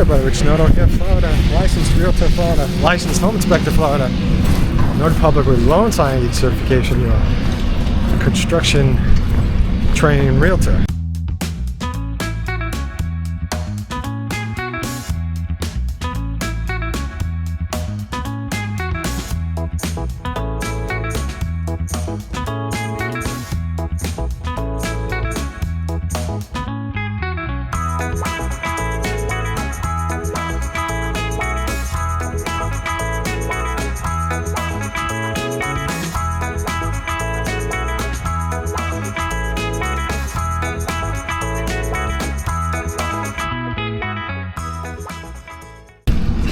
there, brother. Rich Noto here, Florida. Licensed Realtor, Florida. Licensed Home Inspector, Florida. Northern Public with loan signing certification. You're a construction trained realtor.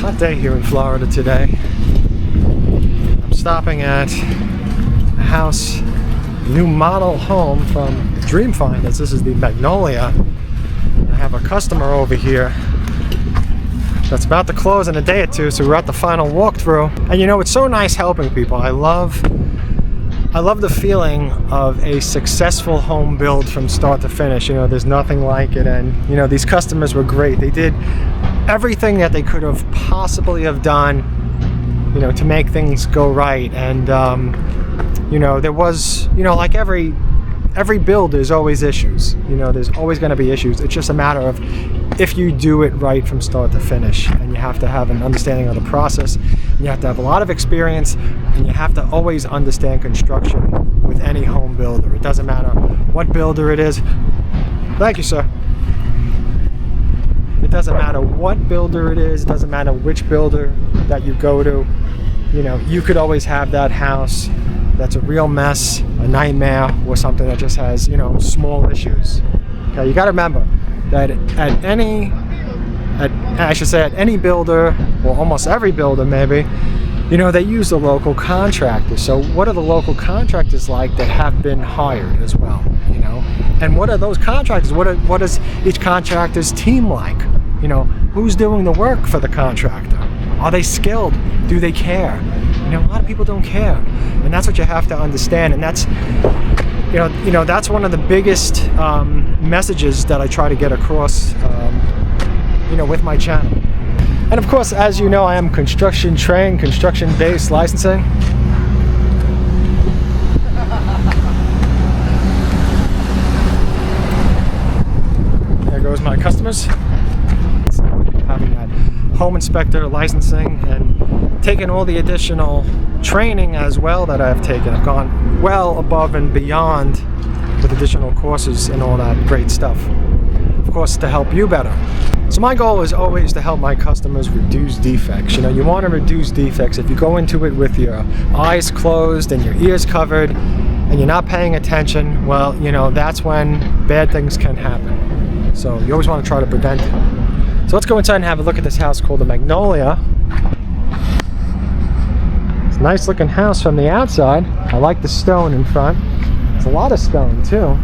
Hot day here in Florida today. I'm stopping at a house, new model home from Dream Finders. This is the Magnolia. I have a customer over here that's about to close in a day or two, so we're at the final walkthrough. And you know, it's so nice helping people. I love the feeling of a successful home build from start to finish. You know, there's nothing like it. And you know, these customers were great. They did everything that they could have possibly have done, you know, to make things go right. And you know, there was, you know, like every build, there's always issues. You know, there's always going to be issues. It's just a matter of if you do it right from start to finish. And you have to have an understanding of the process. And you have to have a lot of experience, and you have to always understand construction with any home builder. It doesn't matter what builder it is. Thank you, sir. It doesn't matter what builder it is. It doesn't matter which builder that you go to. You know, you could always have that house that's a real mess, a nightmare, or something that just has, you know, small issues. Okay, you got to remember that at any builder, or almost every builder maybe, you know, they use the local contractors. So what are the local contractors like that have been hired as well, you know? And what are those contractors? What is each contractor's team like? You know, who's doing the work for the contractor? Are they skilled? Do they care? You know, a lot of people don't care. And that's what you have to understand. And that's, you know, that's one of the biggest messages that I try to get across, you know, with my channel. And of course, as you know, I am construction trained, construction-based licensing. There goes my customers. Having that home inspector licensing and taking all the additional training as well that I've taken. I've gone well above and beyond with additional courses and all that great stuff. Of course, to help you better. So my goal is always to help my customers reduce defects. You know, you want to reduce defects. If you go into it with your eyes closed and your ears covered and you're not paying attention, well, you know, that's when bad things can happen. So you always want to try to prevent it. So let's go inside and have a look at this house called the Magnolia. It's a nice looking house from the outside. I like the stone in front. There's a lot of stone too.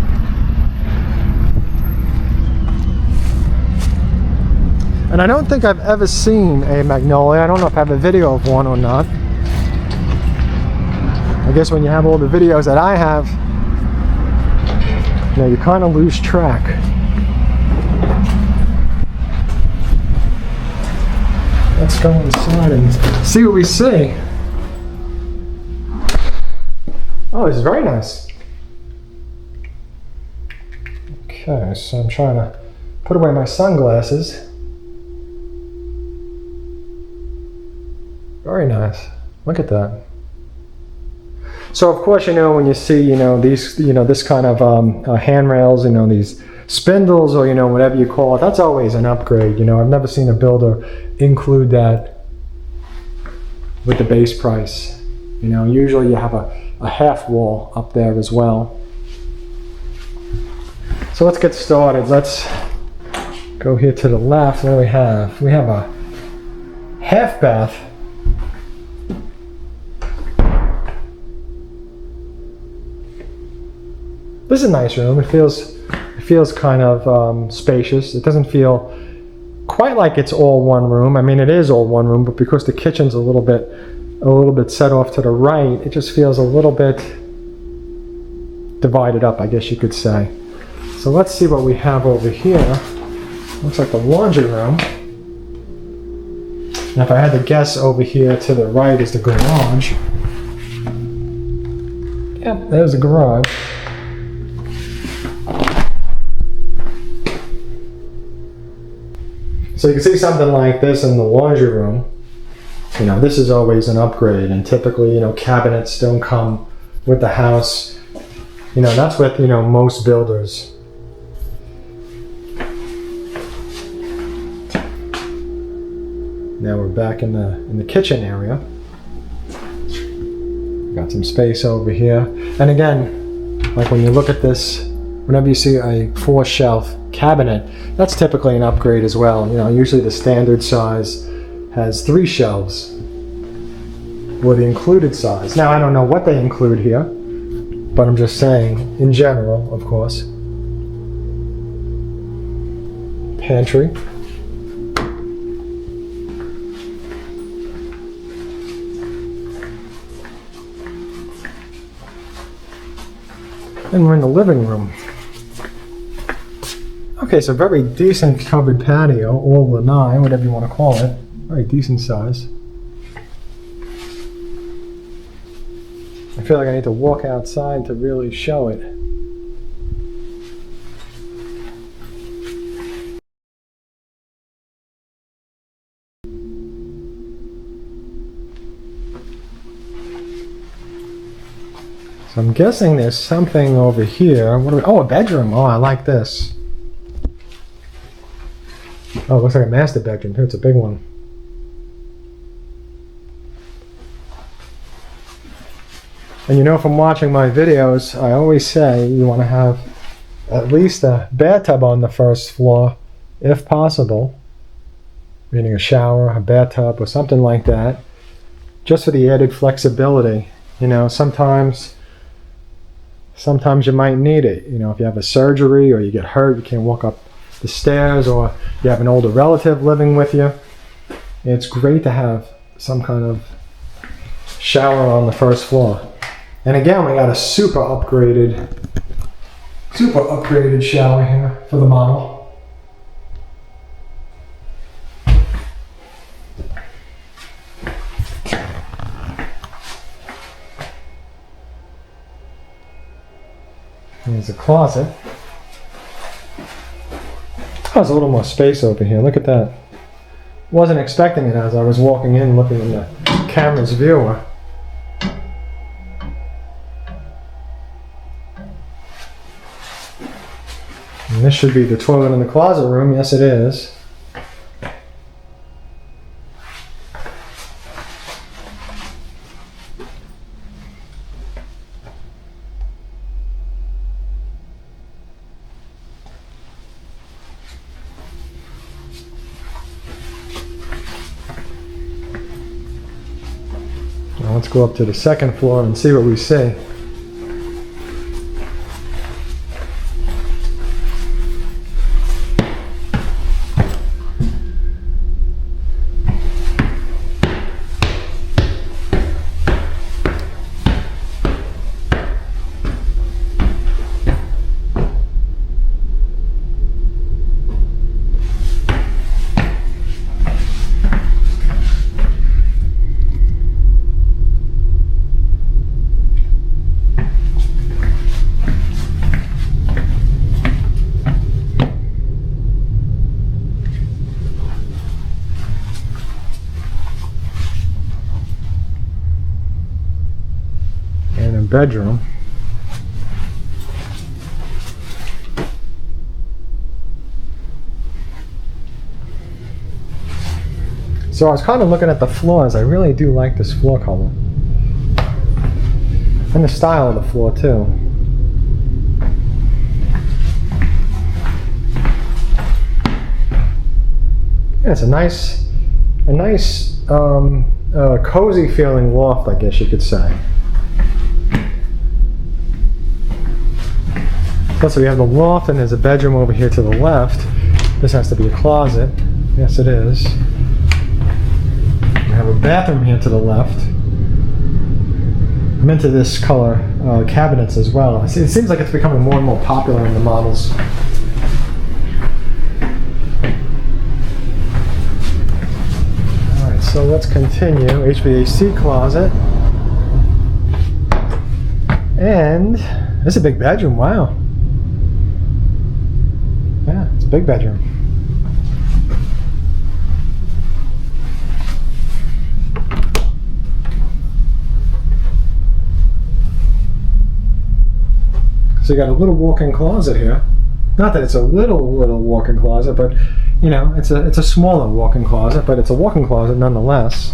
And I don't think I've ever seen a Magnolia. I don't know if I have a video of one or not. I guess when you have all the videos that I have, you know, you kind of lose track. Let's go inside and see what we see. Oh, it's very nice. Okay, so I'm trying to put away my sunglasses. Very nice. Look at that. So of course, you know, when you see, you know, these, you know, this kind of handrails, you know, these spindles, or, you know, whatever you call it, that's always an upgrade. You know, I've never seen a builder include that with the base price. You know, usually you have a half wall up there as well. So let's get started. Let's go here to the left. What do we have? We have a half bath. This is a nice room. It feels kind of spacious. It doesn't feel quite like it's all one room. I mean, it is all one room, but because the kitchen's a little bit set off to the right, it just feels a little bit divided up, I guess you could say. So let's see what we have over here. Looks like the laundry room. Now if I had to guess, over here to the right is the garage. Yep, there's the garage. So you can see something like this in the laundry room. You know, this is always an upgrade, and typically, you know, cabinets don't come with the house. You know, that's with, you know, most builders. Now we're back in the kitchen area. Got some space over here. And again, like when you look at this, whenever you see a 4-shelf cabinet, that's typically an upgrade as well. You know, usually the standard size has 3 shelves, or the included size. Now I don't know what they include here, but I'm just saying, in general, of course. Pantry. And we're in the living room. Okay, so very decent covered patio, or lanai, whatever you want to call it. Very decent size. I feel like I need to walk outside to really show it. So I'm guessing there's something over here. Oh, a bedroom. Oh, I like this. Oh, it looks like a master bedroom too. It's a big one. And you know, from watching my videos, I always say you want to have at least a bathtub on the first floor, if possible. Meaning a shower, a bathtub, or something like that. Just for the added flexibility. You know, sometimes you might need it. You know, if you have a surgery or you get hurt, you can't walk up the stairs, or you have an older relative living with you. It's great to have some kind of shower on the first floor. And again, we got a super upgraded shower here for the model. There's a closet. Oh, there's a little more space over here. Look at that. Wasn't expecting it as I was walking in, looking in the camera's viewer. And this should be the toilet in the closet room. Yes, it is. Now let's go up to the second floor and see what we see. Bedroom. So I was kind of looking at the floors. I really do like this floor color. And the style of the floor too. Yeah, it's a nice cozy feeling loft, I guess you could say. Plus we have the loft, and there's a bedroom over here to the left. This has to be a closet. Yes, it is. We have a bathroom here to the left. I'm into this color cabinets as well. It seems like it's becoming more and more popular in the models. Alright, so so let's continue. HVAC closet. And this is a big bedroom, wow. Yeah, it's a big bedroom. So you got a little walk-in closet here. Not that it's a little walk-in closet, but you know, it's a smaller walk-in closet, but it's a walk-in closet nonetheless.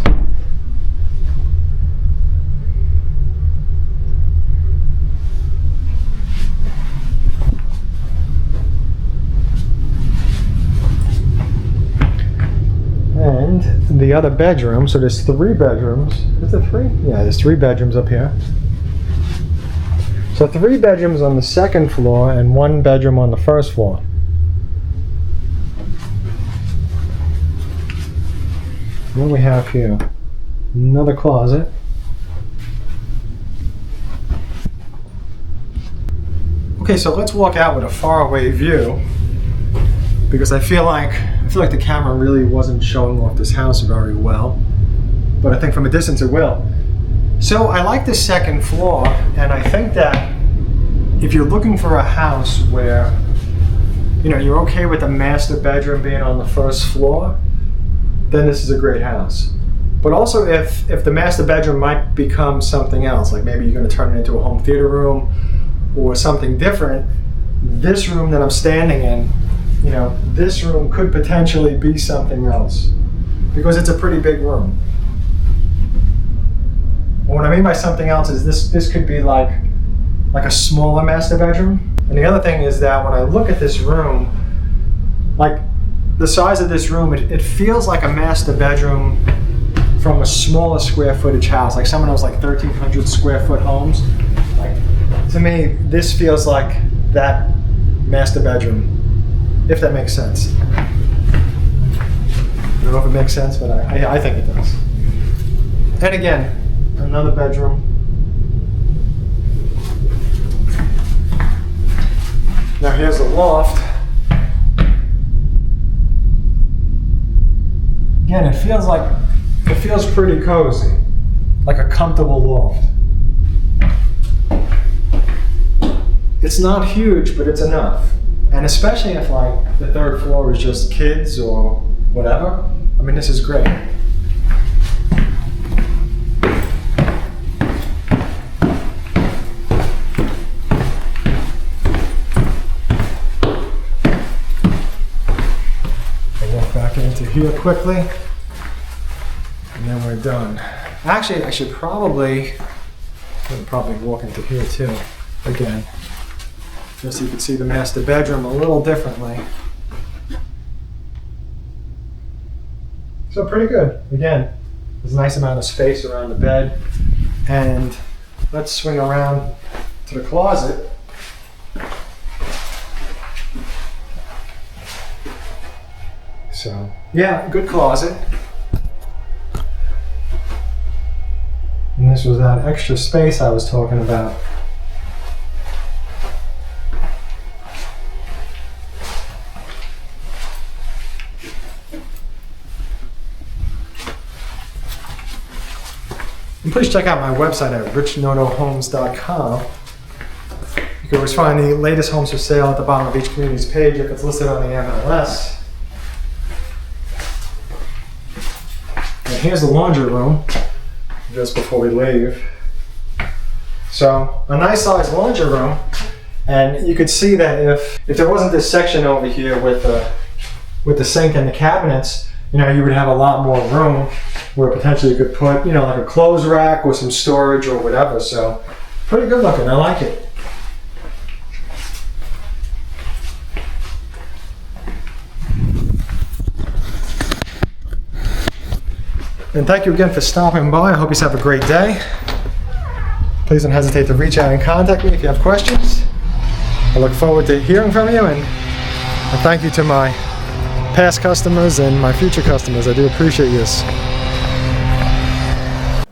And the other bedroom, so there's 3 bedrooms. Is there 3? Yeah, there's 3 bedrooms up here. So 3 bedrooms on the second floor and 1 bedroom on the first floor. What do we have here? Another closet. Okay, so let's walk out with a faraway view because I feel like the camera really wasn't showing off this house very well, but I think from a distance it will. So I like the second floor, and I think that if you're looking for a house where, you know, you're okay with the master bedroom being on the first floor, then this is a great house. But also if the master bedroom might become something else, like maybe you're going to turn it into a home theater room or something different, this room that I'm standing in, you know, this room could potentially be something else because it's a pretty big room. And what I mean by something else is this could be like a smaller master bedroom. And the other thing is that when I look at this room, like the size of this room, it feels like a master bedroom from a smaller square footage house, like some of those like 1,300 square foot homes. Like, to me, this feels like that master bedroom, if that makes sense. I don't know if it makes sense, but I think it does. And again, another bedroom. Now here's the loft. Again, it feels pretty cozy, like a comfortable loft. It's not huge, but it's enough. And especially if like the 3rd floor is just kids or whatever, I mean, this is great. Into here quickly, and then we're done. Actually, I should probably walk into here too, again, just so you can see the master bedroom a little differently. So pretty good. Again, there's a nice amount of space around the bed, and let's swing around to the closet. So, yeah, good closet. And this was that extra space I was talking about. And please check out my website at richnotohomes.com. You can always find the latest homes for sale at the bottom of each community's page if it's listed on the MLS. And here's the laundry room, just before we leave. So, a nice sized laundry room, and you could see that if there wasn't this section over here with the sink and the cabinets, you know, you would have a lot more room where potentially you could put, you know, like a clothes rack or some storage or whatever. So, pretty good looking, I like it. And thank you again for stopping by. I hope you have a great day. Please don't hesitate to reach out and contact me if you have questions. I look forward to hearing from you, and thank you to my past customers and my future customers. I do appreciate this.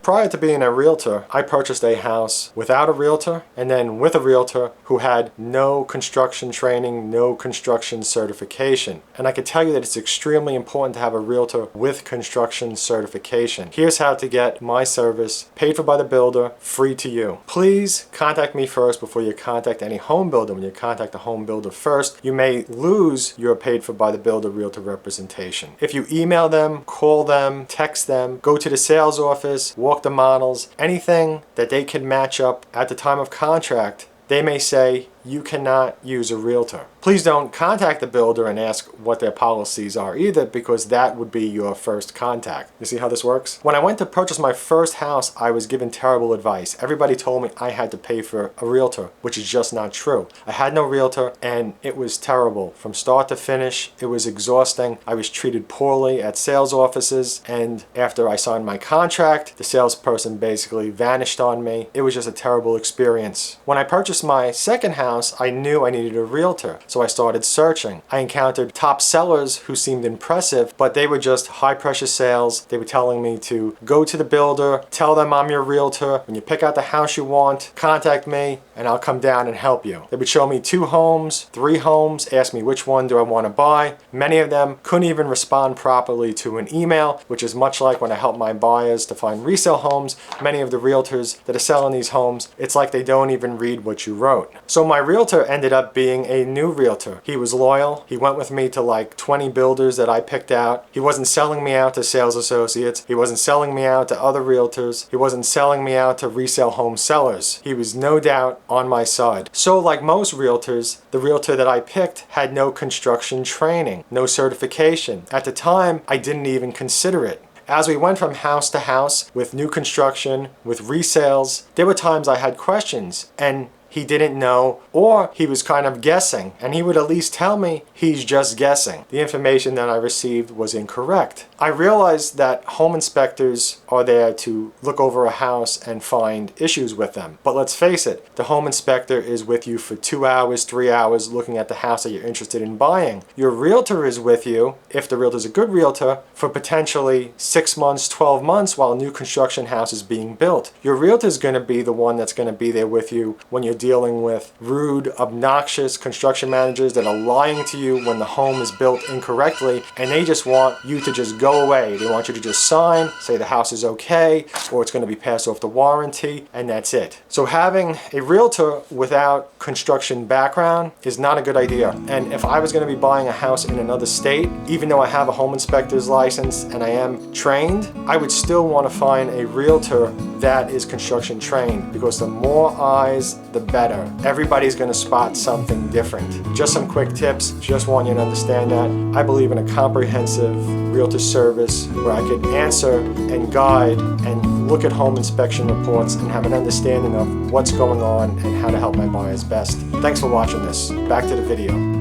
Prior to being a realtor, I purchased a house without a realtor and then with a realtor who had no construction training, no construction certification. And I can tell you that it's extremely important to have a realtor with construction certification. Here's how to get my service paid for by the builder, free to you. Please contact me first before you contact any home builder. When you contact a home builder first, you may lose your paid for by the builder realtor representation. If you email them, call them, text them, go to the sales office, walk the models, anything that they can match up at the time of contract, they may say you cannot use a realtor. Please don't contact the builder and ask what their policies are either, because that would be your first contact. You see how this works? When I went to purchase my first house, I was given terrible advice. Everybody told me I had to pay for a realtor, which is just not true. I had no realtor and it was terrible. From start to finish, it was exhausting. I was treated poorly at sales offices, and after I signed my contract, the salesperson basically vanished on me. It was just a terrible experience. When I purchased my second house, I knew I needed a realtor, so I started searching. I encountered top sellers who seemed impressive, but they were just high pressure sales. They were telling me to go to the builder, tell them I'm your realtor. When you pick out the house you want, contact me and I'll come down and help you. They would show me 2 homes, 3 homes, ask me which one do I want to buy. Many of them couldn't even respond properly to an email, which is much like when I help my buyers to find resale homes. Many of the realtors that are selling these homes, it's like they don't even read what you wrote. So my realtor ended up being a new realtor. He was loyal. He went with me to like 20 builders that I picked out. He wasn't selling me out to sales associates. He wasn't selling me out to other realtors. He wasn't selling me out to resale home sellers. He was no doubt on my side. So like most realtors, the realtor that I picked had no construction training, no certification. At the time, I didn't even consider it. As we went from house to house with new construction, with resales, there were times I had questions and he didn't know, or he was kind of guessing, and he would at least tell me he's just guessing. The information that I received was incorrect. I realized that home inspectors are there to look over a house and find issues with them. But let's face it, the home inspector is with you for 2 hours, 3 hours looking at the house that you're interested in buying. Your realtor is with you, if the realtor is a good realtor, for potentially 6 months, 12 months while a new construction house is being built. Your realtor is going to be the one that's going to be there with you when you're dealing with rude, obnoxious construction managers that are lying to you when the home is built incorrectly, and they just want you to just go away. They want you to just sign, say the house is okay, or it's going to be passed off the warranty, and that's it. So having a realtor without construction background is not a good idea. And if I was going to be buying a house in another state, even though I have a home inspector's license and I am trained, I would still want to find a realtor that is construction trained, because the more eyes, the better. Everybody's going to spot something different. Just some quick tips, just want you to understand that. I believe in a comprehensive realtor service where I could answer and guide and look at home inspection reports and have an understanding of what's going on and how to help my buyers best. Thanks for watching this. Back to the video.